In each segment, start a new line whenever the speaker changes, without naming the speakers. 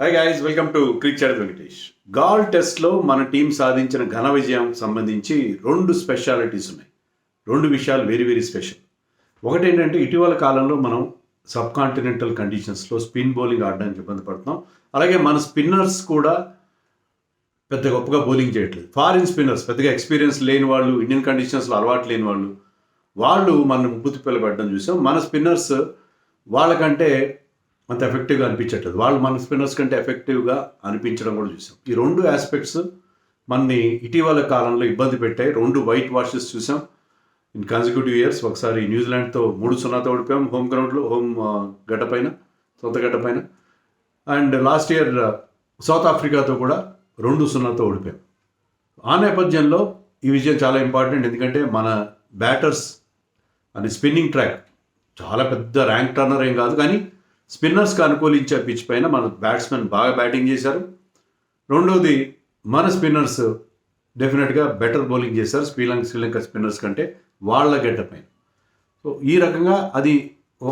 Hi guys, welcome to cric chat Venkatesh. Galle టెస్ట్లో మన team సాధించిన ఘన విజయం సంబంధించి రెండు స్పెషాలిటీస్ ఉన్నాయి. రెండు విషయాలు వెరీ వెరీ స్పెషల్. ఒకటి ఏంటంటే, ఇటీవల కాలంలో మనం సబ్ కాంటినెంటల్ కండిషన్స్లో స్పిన్ బౌలింగ్ ఆడడానికి ఇబ్బంది పడుతున్నాం. అలాగే మన స్పిన్నర్స్ కూడా పెద్ద గొప్పగా బౌలింగ్ చేయట్లేదు. ఫారిన్ స్పిన్నర్స్, పెద్దగా ఎక్స్పీరియన్స్ లేని వాళ్ళు, ఇండియన్ కండిషన్స్లో అలవాటు లేని వాళ్ళు మన ముప్పుతిప్పలు పడడం చూసాం. మన స్పిన్నర్స్ వాళ్ళకంటే అంత ఎఫెక్టివ్గా అనిపించట్లేదు. వాళ్ళు మన స్పిన్నర్స్ కంటే ఎఫెక్టివ్గా అనిపించడం కూడా చూసాం. ఈ రెండు ఆస్పెక్ట్స్ మనని ఇటీవల కాలంలో ఇబ్బంది పెట్టాయి. రెండు వైట్ వాషెస్ చూసాం ఇన్ కన్సిక్యూటివ్ ఇయర్స్. ఒకసారి న్యూజిలాండ్తో 3-0 ఓడిపోయాం హోమ్ గ్రౌండ్లో, గడ్డ పైన, సొంత గడ్డ పైన. అండ్ లాస్ట్ ఇయర్ సౌత్ ఆఫ్రికాతో కూడా 2-0 ఓడిపోయాం. ఆ నేపథ్యంలో ఈ విజయం చాలా ఇంపార్టెంట్. ఎందుకంటే మన బ్యాటర్స్ అని స్పిన్నింగ్ ట్రాక్ చాలా పెద్ద ర్యాంక్ టర్నర్ ఏం కాదు, కానీ స్పిన్నర్స్కి అనుకూలించే పిచ్ పైన మన బ్యాట్స్మెన్ బాగా బ్యాటింగ్ చేశారు. రెండోది, మన స్పిన్నర్స్ డెఫినెట్గా బెటర్ బౌలింగ్ చేశారు శ్రీలంక స్పిన్నర్స్ కంటే వాళ్ళ గడ్డ పైన. సో ఈ రకంగా అది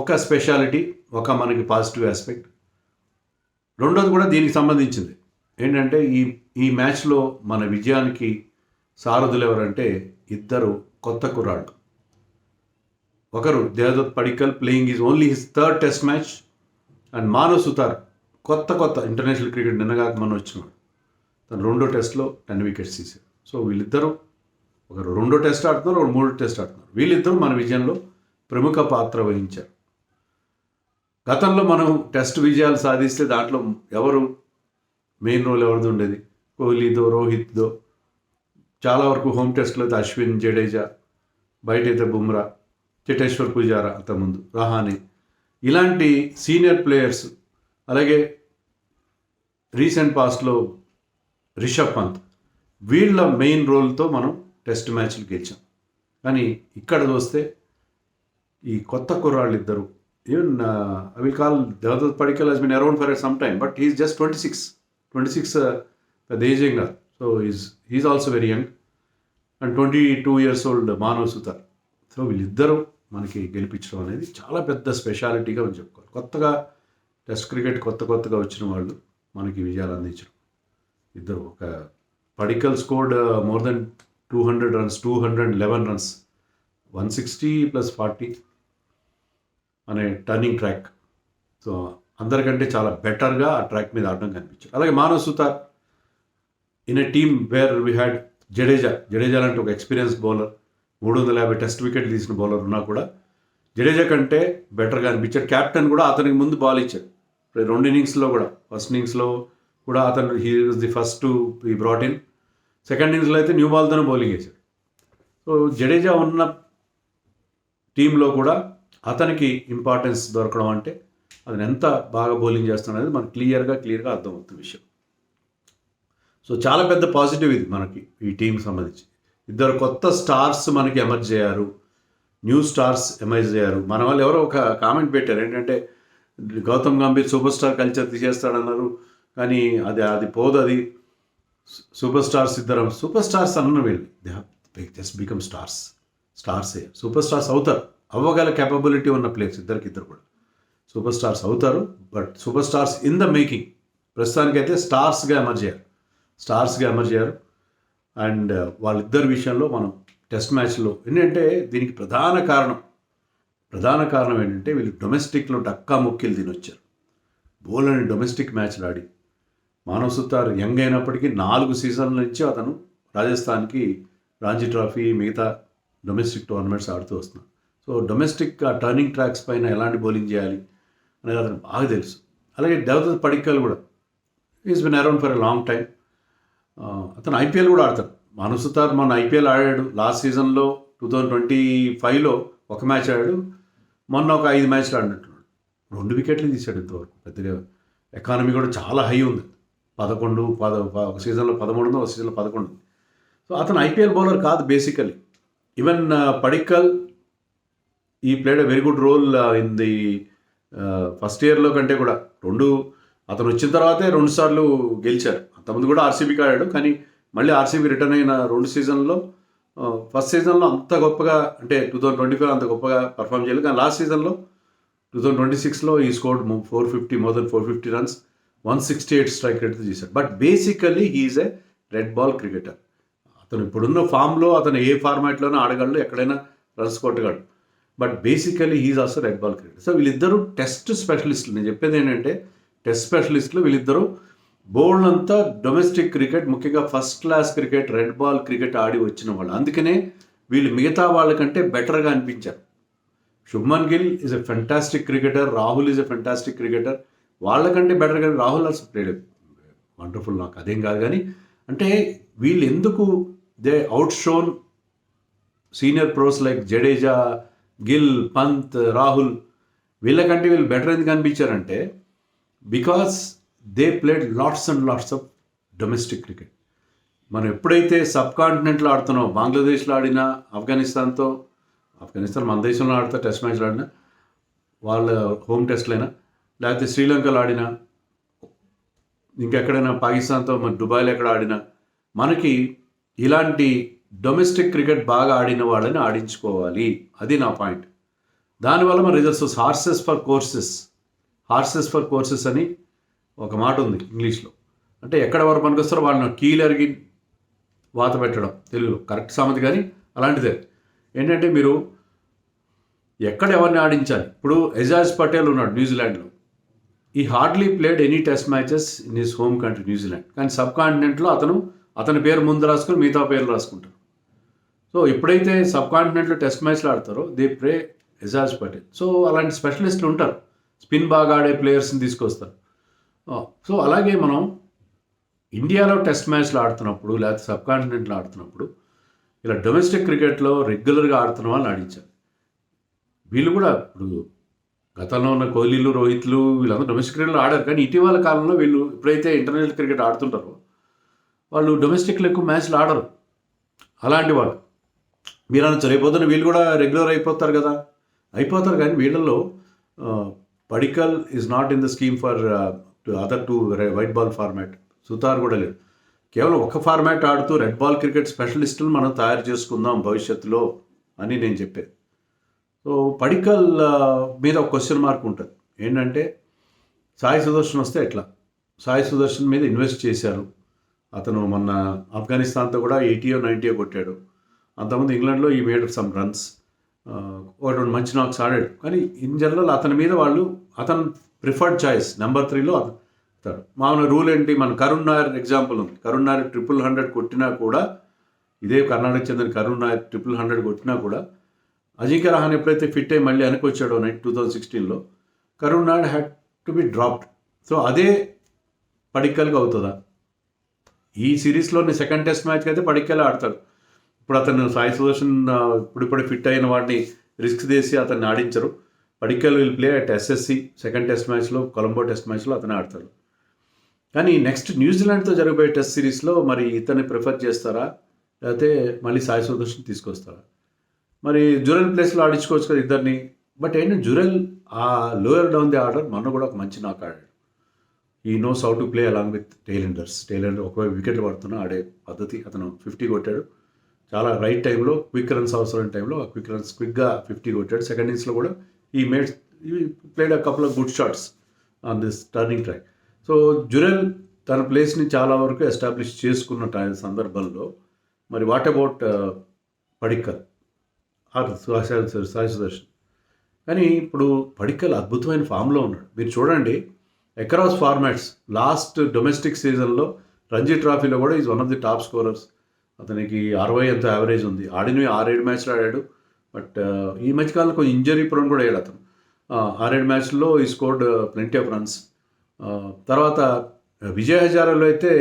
ఒక స్పెషాలిటీ, ఒక మనకి పాజిటివ్ ఆస్పెక్ట్. రెండోది కూడా దీనికి సంబంధించింది ఏంటంటే, ఈ మ్యాచ్లో మన విజయానికి సారథులు ఎవరంటే ఇద్దరు కొత్త కుర్రాళ్ళు. ఒకరు Devdutt Padikkal, playing is only his third test match. And Manav Sutar కొత్త ఇంటర్నేషనల్ క్రికెట్ నిన్నగాక మనం వచ్చినాడు. తను రెండో టెస్ట్లో 10 వికెట్స్ తీశారు. సో వీళ్ళిద్దరూ, ఒకరు రెండో టెస్ట్ ఆడుతున్నారు, ఒకరు మూడో టెస్ట్ ఆడుతున్నారు. వీళ్ళిద్దరూ మన విజయంలో ప్రముఖ పాత్ర వహించారు. గతంలో మనం టెస్ట్ విజయాలు సాధిస్తే దాంట్లో ఎవరు మెయిన్ రోల్ ఎవరిది ఉండేది? కోహ్లీదో, రోహిత్దో. చాలా వరకు హోమ్ టెస్ట్లో అయితే అశ్విన్, జడేజా, బయటైతే బుమ్రా, చేటేశ్వర్ పుజారా, అంతకుముందు రహానే, ఇలాంటి సీనియర్ ప్లేయర్స్. అలాగే రీసెంట్ పాస్ట్లో రిషబ్ పంత్, వీళ్ళ మెయిన్ రోల్తో మనం టెస్ట్ మ్యాచ్లు గెలిచాం. కానీ ఇక్కడ చూస్తే ఈ కొత్త కుర్రాళ్ళు ఇద్దరు, even I will call Devdutt Padikkal has been around for some time, but he's just 26 పెద్ద ఏజ్ ఏం కాదు. So is also very young. And 22 years old Manav Suthar. So వీళ్ళిద్దరూ మనకి గెలిపించడం అనేది చాలా పెద్ద స్పెషాలిటీగా మనం చెప్పుకోవాలి. కొత్తగా టెస్ట్ క్రికెట్ కొత్తగా వచ్చిన వాళ్ళు మనకి విజయాలు అందించడం. ఇద్దరు, ఒక Padikkal scored more than 200 runs, 211 runs, 160 + 40 అనే టర్నింగ్ ట్రాక్. సో అందరికంటే చాలా బెటర్గా ఆ ట్రాక్ మీద ఆడడం కనిపించారు. అలాగే Manav Sutar in a team where we had Jadeja లాంటి ఒక ఎక్స్పీరియన్స్ బౌలర్, 350 టెస్ట్ వికెట్లు తీసిన బౌలర్ ఉన్నా కూడా జడేజా కంటే బెటర్గా అనిపించాడు. క్యాప్టెన్ కూడా అతనికి ముందు బాల్ ఇచ్చాడు. రెండు ఇన్నింగ్స్లో కూడా, ఫస్ట్ ఇన్నింగ్స్లో కూడా అతను హీ వాజ్ ది ఫస్ట్ ఈ బ్రాట్ ఇన్. సెకండ్ ఇన్నింగ్స్లో అయితే న్యూ బాల్తోనే బౌలింగ్ వేశాడు. సో జడేజా ఉన్న టీంలో కూడా అతనికి ఇంపార్టెన్స్ దొరకడం అంటే అతను ఎంత బాగా బౌలింగ్ చేస్తున్నది మనకు క్లియర్గా అర్థమవుతున్న విషయం. సో చాలా పెద్ద పాజిటివ్ ఇది మనకి ఈ టీంకి సంబంధించి. ఇద్దరు కొత్త స్టార్స్ మనకి ఎమర్జ్ అయ్యారు, న్యూ స్టార్స్ ఎమర్జ్ అయ్యారు. మన వాళ్ళు ఎవరో ఒక కామెంట్ పెట్టారు ఏంటంటే, Gautam Gambhir super star culture తీసేస్తాడన్నారు, కానీ అది పోదు, అది సూపర్ స్టార్స్ అన్న వీళ్ళు దే జస్ట్ బికమ్ స్టార్సే. సూపర్ స్టార్స్ అవుతారు, అవ్వగల కేపబిలిటీ ఉన్న ప్లేయర్స్ ఇద్దరు కూడా సూపర్ స్టార్స్ అవుతారు. But super stars in the making. ప్రస్తుతానికైతే స్టార్స్గా ఎమర్జ్ అయ్యారు. అండ్ వాళ్ళిద్దరి విషయంలో మనం టెస్ట్ మ్యాచ్లో ఏంటంటే, దీనికి ప్రధాన కారణం ఏంటంటే, వీళ్ళు డొమెస్టిక్లో డక్కా ముక్కిలు తినొచ్చారు. బోల్డ్ డొమెస్టిక్ మ్యాచ్లు ఆడి. మానవ్ సుతార్ యంగ్ అయినప్పటికీ 4 సీజన్ల నుంచి అతను రాజస్థాన్కి రంజీ ట్రోఫీ, మిగతా డొమెస్టిక్ టోర్నమెంట్స్ ఆడుతూ వస్తున్నాడు. సో డొమెస్టిక్ టర్నింగ్ ట్రాక్స్ పైన ఎలాంటి బౌలింగ్ చేయాలి అనేది అతను బాగా తెలుసు. అలాగే దేవదత్ పడిక్కల్ కూడా is bin around for a long time. అతను ఐపీఎల్ కూడా ఆడతాడు. మానవ్ సుతార్ మొన్న ఐపీఎల్ ఆడాడు. లాస్ట్ సీజన్లో 2025లో ఒక మ్యాచ్ ఆడాడు. మొన్న ఒక 5 మ్యాచ్లు ఆడినట్టున్నాడు. 2 వికెట్లు తీశాడు ఇంతవరకు. పెద్దగా ఎకానమీ కూడా చాలా హై ఉంది. 11 ఒక సీజన్లో 13 ఉంది, ఒక సీజన్లో 11 ఉంది. సో అతను ఐపీఎల్ బౌలర్ కాదు basically. Even Padikkal he played a very good role in the first ఇయర్లో కంటే కూడా. అతను వచ్చిన తర్వాతే 2 సార్లు గెలిచారు. అంతకుముందు కూడా ఆర్సీబీకి ఆడాడు, కానీ మళ్ళీ ఆర్సీబీ రిటర్న్ అయిన 2 సీజన్లో ఫస్ట్ సీజన్లో అంత గొప్పగా, అంటే 2025 అంత గొప్పగా పర్ఫామ్ చేయలేదు. కానీ లాస్ట్ సీజన్లో 2026లో ఈ స్కోర్డ్ 450 runs, 168 స్ట్రైక్ రేట్తో చేశాడు. But basically he is a red ball cricketer. అతను ఇప్పుడున్న ఫామ్లో అతను ఏ ఫార్మాట్లోనూ ఆడగలడు, ఎక్కడైనా రన్స్ కొట్టగలడు. But basically he is also red ball cricketer. So వీళ్ళిద్దరూ టెస్ట్ స్పెషలిస్టులు. నేను చెప్పేది ఏంటంటే టెస్ట్ స్పెషలిస్టులు వీళ్ళిద్దరూ. బౌల్డ్ అంతా డొమెస్టిక్ క్రికెట్, ముఖ్యంగా first class cricket, red ball cricket ఆడి వచ్చిన వాళ్ళు. అందుకనే వీళ్ళు మిగతా వాళ్ళకంటే బెటర్గా అనిపించారు. Shubman Gill is a fantastic cricketer, Rahul is a fantastic cricketer. వాళ్ళకంటే బెటర్ కానీ రాహుల్ ఆల్సో ప్లేడ్ వండర్ఫుల్. నాకు అదేం కాదు కానీ అంటే వీళ్ళు ఎందుకు they outshone senior pros like Jadeja, Gill, Pant, Rahul, వీళ్ళకంటే వీళ్ళు బెటర్ ఎందుకు అనిపించారంటే because they played lots and lots of domestic cricket. మనం ఎప్పుడైతే సబ్ కాంటినెంట్లో ఆడుతున్నాం, బంగ్లాదేశ్లో ఆడినా, ఆఫ్ఘనిస్తాన్ మన దేశంలో ఆడితే టెస్ట్ మ్యాచ్లు ఆడినా, వాళ్ళ హోమ్ టెస్ట్లైనా, లేకపోతే శ్రీలంకలో ఆడినా, ఇంకెక్కడైనా పాకిస్తాన్తో మన దుబాయ్లో ఎక్కడ ఆడినా, మనకి ఇలాంటి డొమెస్టిక్ క్రికెట్ బాగా ఆడిన వాళ్ళని ఆడించుకోవాలి. అది నా పాయింట్. దానివల్ల మన రిజల్ట్స్ హార్సెస్ ఫర్ కోర్సెస్ అని ఒక మాట ఉంది ఇంగ్లీష్లో. అంటే ఎక్కడ వరకు పనికి వస్తారో వాళ్ళని కీలరిగి వాత పెట్టడం, తెలుగులో కరెక్ట్ సామెత కానీ అలాంటిదే. ఏంటంటే మీరు ఎక్కడ ఎవరిని ఆడించాలి. ఇప్పుడు ఎజాజ్ పటేల్ ఉన్నాడు న్యూజిలాండ్లో. ఈ hardly played any test matches in his home country New Zealand. కానీ సబ్ కాంటినెంట్లో అతని పేరు ముందు రాసుకొని మిగతా పేర్లు రాసుకుంటారు. సో ఎప్పుడైతే సబ్ కాంటినెంట్లో టెస్ట్ మ్యాచ్లు ఆడతారో they prey Ajaz Patel. So అలాంటి స్పెషలిస్టులు ఉంటారు, స్పిన్ బాగా ఆడే ప్లేయర్స్ని తీసుకొస్తారు. సో అలాగే మనం ఇండియాలో టెస్ట్ మ్యాచ్లు ఆడుతున్నప్పుడు లేకపోతే సబ్ కాంటినెంట్లో ఆడుతున్నప్పుడు ఇలా డొమెస్టిక్ క్రికెట్లో రెగ్యులర్గా ఆడుతున్న వాళ్ళని ఆడించాలి. వీళ్ళు కూడా ఇప్పుడు గతంలో ఉన్న కోహ్లీలు, రోహిత్లు వీళ్ళందరూ డొమెస్టిక్ క్రికెట్లో ఆడారు. కానీ ఇటీవల కాలంలో వీళ్ళు ఎప్పుడైతే ఇంటర్నేషనల్ క్రికెట్ ఆడుతుంటారో వాళ్ళు డొమెస్టిక్లో ఎక్కువ మ్యాచ్లు ఆడరు. అలాంటి వాళ్ళు మీరు అనొచ్చు రేపొద్దున వీళ్ళు కూడా రెగ్యులర్ అయిపోతారు కదా. అయిపోతారు, కానీ వీళ్ళల్లో Padikkal is not in the scheme for other two white ball format. Sutar కూడా లేదు. కేవలం ఒక ఫార్మాట్ ఆడుతూ రెడ్ బాల్ క్రికెట్ స్పెషలిస్టులు మనం తయారు చేసుకుందాం భవిష్యత్తులో అని నేను చెప్పేది. సో పడికల్ మీద ఒక క్వశ్చన్ మార్క్ ఉంటుంది. ఏంటంటే సాయి సుదర్శన్ వస్తే ఎట్లా? సాయి సుదర్శన్ మీద ఇన్వెస్ట్ చేశారు. అతను మొన్న ఆఫ్ఘనిస్తాన్తో కూడా 80 or 90 కొట్టాడు. అంతకుముందు ఇంగ్లాండ్లో ఈ మేడ్ సమ్ రన్స్, ఒకటి మంచి నాక్స్ ఆడాడు. కానీ ఇన్ జనరల్ అతని మీద అతను ప్రిఫర్డ్ చాయిస్ నెంబర్ 3లో అతను. మామూలు రూల్ ఏంటి, మన కరుణ్ నాయర్ ఎగ్జాంపుల్ ఉంది. కరుణ్ నాయర్ 100 కొట్టినా కూడా, ఇదే కర్ణాటక చెందిన కరుణ్ నాయర్ 100 కొట్టినా కూడా అజింక్య రహానే ఎప్పుడైతే ఫిట్ అయ్యి మళ్ళీ వెనకొచ్చాడో 2016లో Karun Nair had to be dropped. So అదే పడిక్కల్గా అవుతుందా? ఈ సిరీస్లోని సెకండ్ టెస్ట్ మ్యాచ్కి అయితే పడిక్కలే ఆడతాడు. ఇప్పుడు అతను సాయి సుదర్శన్ ఇప్పుడు ఫిట్ అయిన వాడిని రిస్క్ చేసి అతన్ని ఆడించరు. Padikkal will play at SSC second test మ్యాచ్లో, కొలంబో టెస్ట్ మ్యాచ్లో అతనే ఆడతాడు. కానీ నెక్స్ట్ న్యూజిలాండ్తో జరగబోయే టెస్ట్ సిరీస్లో మరి ఇతన్ని ప్రిఫర్ చేస్తారా, లేకపోతే మళ్ళీ సాయి సుదర్శన్ తీసుకొస్తారా? మరి జురెల్ ప్లేస్లో ఆడించుకోవచ్చు కదా ఇద్దరిని. బట్ ఏంటంటే జురెల్ ఆ లోయర్ డౌన్ ది ఆర్డర్ మొన్న కూడా ఒక మంచి నాక్ ఆడాడు. ఈ knows how to play along with tailenders. Tail-ender ఒకవైపు వికెట్లు పడుతున్నా ఆడే పద్ధతి. అతను 50 కొట్టాడు చాలా రైట్ టైంలో, క్విక్ రన్స్ అవసరం టైంలో క్విక్గా 50 కొట్టాడు. సెకండ్ ఇన్నింగ్స్లో కూడా he played a couple of good shots on this turning track. So Jurel తన ప్లేస్ని చాలా వరకు ఎస్టాబ్లిష్ చేసుకున్న సందర్భంలో మరి what about Padikkal or Sai Sudharsan? కానీ ఇప్పుడు పడిక్కల్ అద్భుతమైన ఫామ్లో ఉన్నాడు. మీరు చూడండి అక్రాస్ ఫార్మాట్స్ లాస్ట్ డొమెస్టిక్ సీజన్లో రంజీ ట్రాఫీలో కూడా is one of the top scorers. అతనికి 60 ఎంత యావరేజ్ ఉంది. ఆడినవి 6-7 మ్యాచ్లు ఆడాడు. బట్ ఈ మధ్యకాలంలో కొంచెం ఇంజరీ ప్రోన్ కూడా అయ్యాడు అతను. 6-7 మ్యాచ్ల్లో ఈ స్కోర్డ్ ప్లెంటీ ఆఫ్ రన్స్. తర్వాత విజయ్ హజారాలో అయితే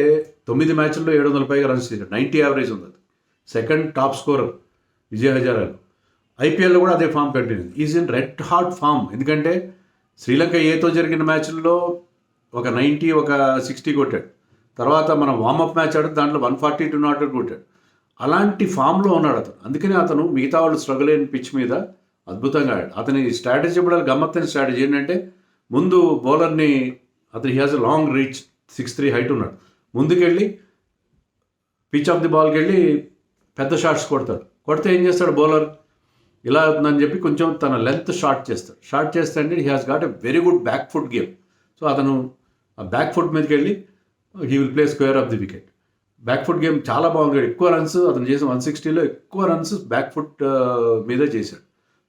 9 మ్యాచ్ల్లో 700 పైగా రన్స్ చేశాడు. 90 యావరేజ్ ఉంది. అది సెకండ్ టాప్ స్కోరర్ విజయ్ హజారాలో. ఐపీఎల్లో కూడా అదే form continue. Is in red hot form. ఎందుకంటే శ్రీలంక ఏతో జరిగిన మ్యాచ్ల్లో ఒక 90, ఒక 60 కొట్టాడు. తర్వాత మనం వార్మప్ మ్యాచ్ ఆడితే దాంట్లో 140 కొట్టాడు. అలాంటి ఫామ్లో ఉన్నాడు అతను. అందుకని అతను మిగతా వాళ్ళు స్ట్రగుల్ అయిన పిచ్ మీద అద్భుతంగా ఆడాడు. అతని స్ట్రాటజీ కూడా గమ్మత్తైన స్ట్రాటజీ ఏంటంటే ముందు బౌలర్ని అతను he has a long reach, 6'3" height ఉన్నాడు. ముందుకెళ్ళి పిచ్ ఆఫ్ ది బాల్కి వెళ్ళి పెద్ద షాట్స్ కొడితే ఏం చేస్తాడు బౌలర్, ఇలా అవుతుందని చెప్పి కొంచెం తన లెంత్ షార్ట్ చేస్తాడు. షార్ట్ చేస్తే అంటే he has got a very good back foot game. So అతను ఆ బ్యాక్ ఫుట్ మీదకి వెళ్ళి he will play square of the wicket. Back foot game చాలా బాగుంది. ఎక్కువ రన్స్ అతను చేసిన 160లో ఎక్కువ రన్స్ బ్యాక్ ఫుట్ మీదే చేశాడు.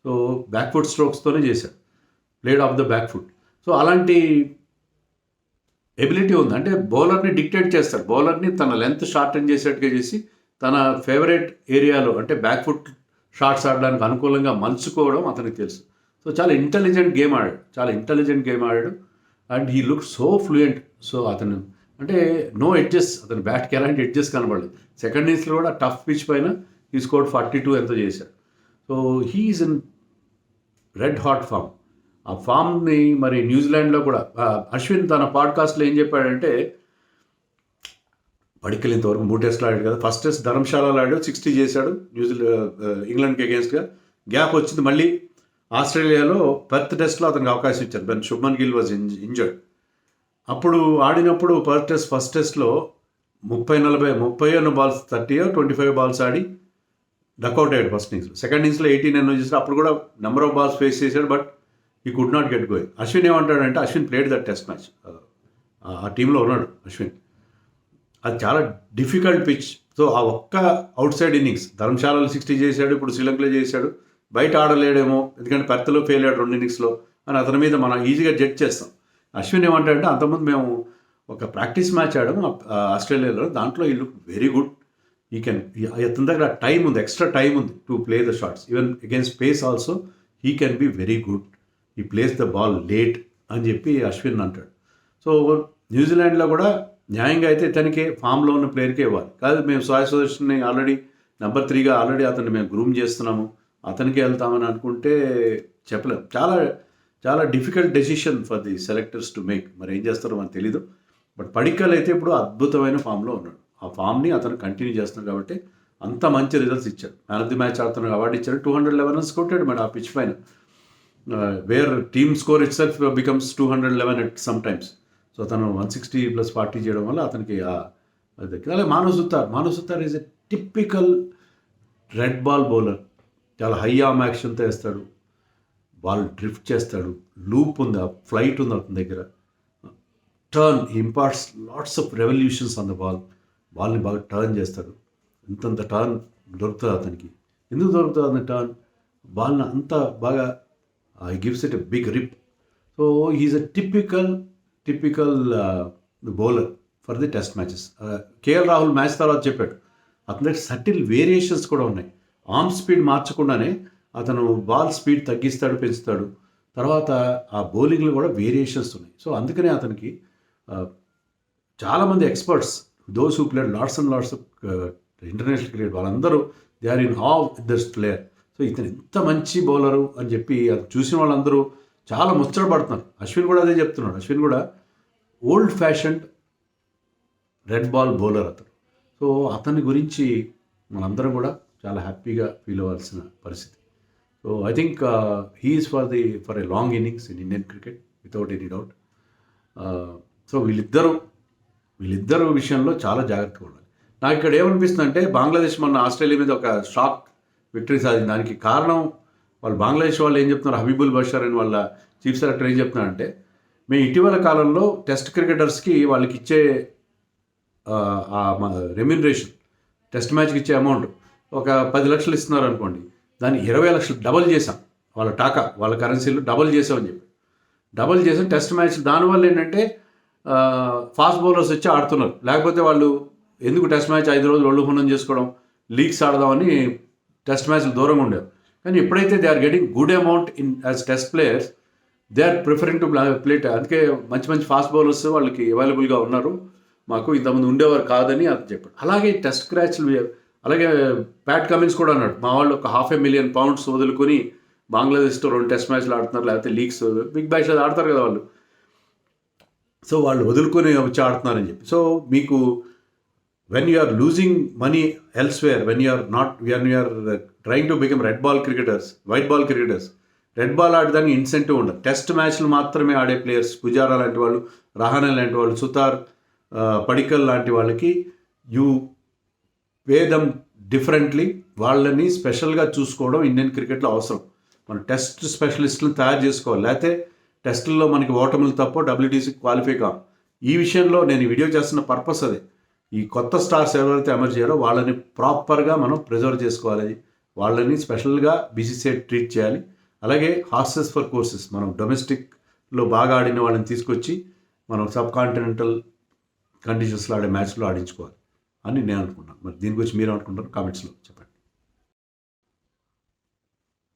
సో బ్యాక్ ఫుట్ స్ట్రోక్స్తోనే చేశాడు, played of the back foot. So అలాంటి ఎబిలిటీ ఉంది. అంటే బౌలర్ని డిక్టేట్ చేస్తాడు, బౌలర్ని తన లెంత్ షార్టన్ చేసేట్టుగా చేసి తన ఫేవరెట్ ఏరియాలో అంటే బ్యాక్ ఫుట్ షాట్స్ ఆడడానికి అనుకూలంగా మలుచుకోవడం అతనికి తెలుసు. సో చాలా ఇంటెలిజెంట్ గేమ్ ఆడాడు and he look so fluent. So అతను అంటే నో ఎడ్జెస్, అతని బ్యాట్కి ఎలాంటి ఎడ్జెస్ కనబడలేదు. సెకండ్ ఇన్నింగ్స్లో కూడా టఫ్ పిచ్ పైన ఈ స్కోర్ 42 ఎంతో చేశాడు. So he's in red hot form. ఆ ఫామ్ని మరి న్యూజిలాండ్లో కూడా అశ్విన్ తన పాడ్కాస్ట్లో ఏం చెప్పాడంటే, పడికల్ ఇంతవరకు 3 టెస్ట్లు ఆడాడు కదా, ఫస్ట్ టెస్ట్ ధర్మశాలలో ఆడాడు, 60 చేశాడు ఇంగ్లాండ్కి అగేన్స్ట్గా. గ్యాప్ వచ్చింది, మళ్ళీ ఆస్ట్రేలియాలో పెర్త్ టెస్ట్లో అతనికి అవకాశం ఇచ్చారు. When Shubman Gill was injured. అప్పుడు ఆడినప్పుడు ఫస్ట్ టెస్ట్లో 30 బాల్స్ 25 బాల్స్ ఆడి డక్అవుట్ అయ్యాడు ఫస్ట్ ఇన్నింగ్స్లో. సెకండ్ ఇన్నింగ్స్లో 18 ఎన్నో చేశాడు. అప్పుడు కూడా నెంబర్ ఆఫ్ బాల్స్ ఫేస్ చేశాడు, but he could not get going. Ashwin ఏమంటాడంటే, Ashwin played that test match, ఆ టీంలో ఉన్నాడు అశ్విన్. అది చాలా డిఫికల్ట్ పిచ్. సో ఆ ఒక్క అవుట్ సైడ్ ఇన్నింగ్స్ ధర్మశాలలో 60 చేశాడు, ఇప్పుడు శ్రీలంకలో చేశాడు. బయట ఆడలేడేమో ఎందుకంటే పెర్త్లో ఫెయిల్ అయ్యాడు 2 ఇన్నింగ్స్లో అని అతని మీద మనం ఈజీగా జడ్జ్ చేస్తాం. అశ్విన్ ఏమంటాడంటే, అంతకుముందు మేము ఒక ప్రాక్టీస్ మ్యాచ్ ఆడాము ఆస్ట్రేలియాలో, దాంట్లో ఈ లుక్ వెరీ గుడ్. అతని దగ్గర టైం ఉంది, ఎక్స్ట్రా టైం ఉంది to play the shots. Even against pace also he can be very good. He plays the ball late అని చెప్పి అశ్విన్ అంటాడు. సో న్యూజిలాండ్లో కూడా న్యాయంగా అయితే ఇతనికే ఫామ్లో ఉన్న ప్లేయర్కే ఇవ్వాలి. కాదు మేము సాయి సుదర్శన్ని ఆల్రెడీ నెంబర్ 3గా ఆల్రెడీ అతన్ని మేము గ్రూమ్ చేస్తున్నాము, అతనికే వెళ్తామని అనుకుంటే చెప్పలేము. చాలా చాలా difficult decision for the selectors to make. మరి ఏం చేస్తారో మనకు తెలీదు. బట్ పడిక్కల్ అయితే ఇప్పుడు అద్భుతమైన ఫామ్లో ఉన్నాడు. ఆ ఫామ్ని అతను కంటిన్యూ చేస్తున్నాడు కాబట్టి అంత మంచి రిజల్ట్స్ ఇచ్చాడు. మ్యాన్ ఆఫ్ ది మ్యాచ్ ఆడుతున్న అవార్డు ఇచ్చాడు. 211 రన్స్ కొట్టాడు మేడం ఆ పిచ్ పైన. Where team score itself becomes 211 at some times. So తను 160+40 చేయడం వల్ల అతనికి అలాగే Manav Suthar is a typical red ball bowler. చాలా హై ఆర్మ్ యాక్షన్తో వేస్తాడు, బాల్ డ్రిఫ్ట్ చేస్తాడు, లూప్ ఉంది, ఫ్లైట్ ఉంది అతని దగ్గర, turn imparts lots of revolutions on the బాల్ని బాగా టర్న్ చేస్తాడు. ఇంతంత టర్న్ దొరుకుతుంది అతనికి. ఎందుకు దొరుకుతుంది అతని టర్న్? బాల్ని అంత బాగా gives it a big rip. So he's a typical bowler for the test matches. K L Rahul match తర్వాత చెప్పాడు, అతని దగ్గర సటిల్ వేరియేషన్స్ కూడా ఉన్నాయి. ఆర్మ్ స్పీడ్ మార్చకుండానే అతను బాల్ స్పీడ్ తగ్గిస్తాడు, పెంచుతాడు. తర్వాత ఆ బౌలింగ్లో కూడా వేరియేషన్స్ ఉన్నాయి. సో అందుకనే అతనికి చాలామంది experts, those who played lots and lots of international cricket, వాళ్ళందరూ దే ఆర్ ఇన్ ఆవ్ విత్ దిస్ ప్లేయర్. సో ఇతను ఎంత మంచి బౌలరు అని చెప్పి అది చూసిన వాళ్ళందరూ చాలా ముచ్చటపడుతున్నారు. అశ్విన్ కూడా అదే చెప్తున్నాడు. అశ్విన్ కూడా old fashioned red ball bowler అతను. సో అతని గురించి మనందరం కూడా చాలా హ్యాపీగా ఫీల్ అవ్వాల్సిన పరిస్థితి. So I think he's for a long innings in Indian cricket without any doubt. So వీళ్ళిద్దరు విషయంలో చాలా జాగ్రత్తగా ఉండాలి. నాకు ఇక్కడ ఏమనిపిస్తుంది అంటే, బంగ్లాదేశ్ మొన్న ఆస్ట్రేలియా మీద ఒక షాక్ విక్టరీ సాధింది. దానికి కారణం వాళ్ళు బంగ్లాదేశ్ వాళ్ళు ఏం చెప్తున్నారు, హబీబుల్ బషర్ అని వాళ్ళ చీఫ్ సెలెక్టర్ ఏం చెప్తున్నారంటే, మేము ఇటీవల కాలంలో టెస్ట్ క్రికెటర్స్కి వాళ్ళకి ఇచ్చే రెమ్యూనరేషన్, టెస్ట్ మ్యాచ్కి ఇచ్చే అమౌంట్ ఒక 10 లక్షలు ఇస్తున్నారు అనుకోండి, దాన్ని 20 లక్షలు డబల్ చేసాం, వాళ్ళ కరెన్సీలో డబల్ చేసామని చెప్పి డబల్ చేసాం టెస్ట్ మ్యాచ్. దానివల్ల ఏంటంటే ఫాస్ట్ బౌలర్స్ వచ్చి ఆడుతున్నారు. లేకపోతే వాళ్ళు ఎందుకు టెస్ట్ మ్యాచ్ 5 రోజులు ఒళ్ళు హునం చేసుకోవడం, లీగ్స్ ఆడదామని టెస్ట్ మ్యాచ్లు దూరంగా ఉండేవి. కానీ ఎప్పుడైతే they are getting good amount in as test players, they are preferring to play. అందుకే మంచి ఫాస్ట్ బౌలర్స్ వాళ్ళకి అవైలబుల్గా ఉన్నారు, మాకు ఇంతమంది ఉండేవారు కాదని అది చెప్పాడు. అలాగే టెస్ట్ క్రాచ్లు, అలాగే ప్యాట్ కమిన్స్ కూడా అన్నాడు, మా వాళ్ళు ఒక £500,000 వదులుకొని బంగ్లాదేశ్తో 2 టెస్ట్ మ్యాచ్లు ఆడుతున్నారు, లేకపోతే లీగ్స్ బిగ్ బ్యాష్ అది ఆడతారు కదా వాళ్ళు, సో వాళ్ళు వదులుకొని వచ్చి ఆడుతున్నారని చెప్పి. సో మీకు when you are losing money elsewhere, when you are trying to become white ball cricketers, red ball ఆడడానికి ఇన్సెంటివ్ ఉండదు. టెస్ట్ మ్యాచ్లు మాత్రమే ఆడే ప్లేయర్స్, పుజారా లాంటి వాళ్ళు, రహానే లాంటి వాళ్ళు, సుతార్, పడిక్కల్ లాంటి వాళ్ళకి యూ పే దమ్ డిఫరెంట్లీ. వాళ్ళని స్పెషల్గా చూసుకోవడం ఇండియన్ క్రికెట్లో అవసరం. మనం టెస్ట్ స్పెషలిస్టులను తయారు చేసుకోవాలి. లేకపోతే టెస్టుల్లో మనకి ఓటములు తప్ప WTC క్వాలిఫై కాం. ఈ విషయంలో నేను ఈ వీడియో చేస్తున్న పర్పస్ అదే. ఈ కొత్త స్టార్స్ ఎవరైతే ఎమర్జ్ అయ్యారో వాళ్ళని ప్రాపర్గా మనం ప్రిజర్వ్ చేసుకోవాలి, వాళ్ళని స్పెషల్గా బీసీసీఐ ట్రీట్ చేయాలి. అలాగే హార్సెస్ ఫర్ కోర్సెస్, మనం డొమెస్టిక్లో బాగా ఆడిన వాళ్ళని తీసుకొచ్చి మనం సబ్ కాంటినెంటల్ కండిషన్స్లో ఆడే మ్యాచ్లో ఆడించుకోవాలి అని నేను అనుకుంటున్నాను. మరి దీని గురించి మీరు అనుకుంటారు కామెంట్స్లో చెప్పండి.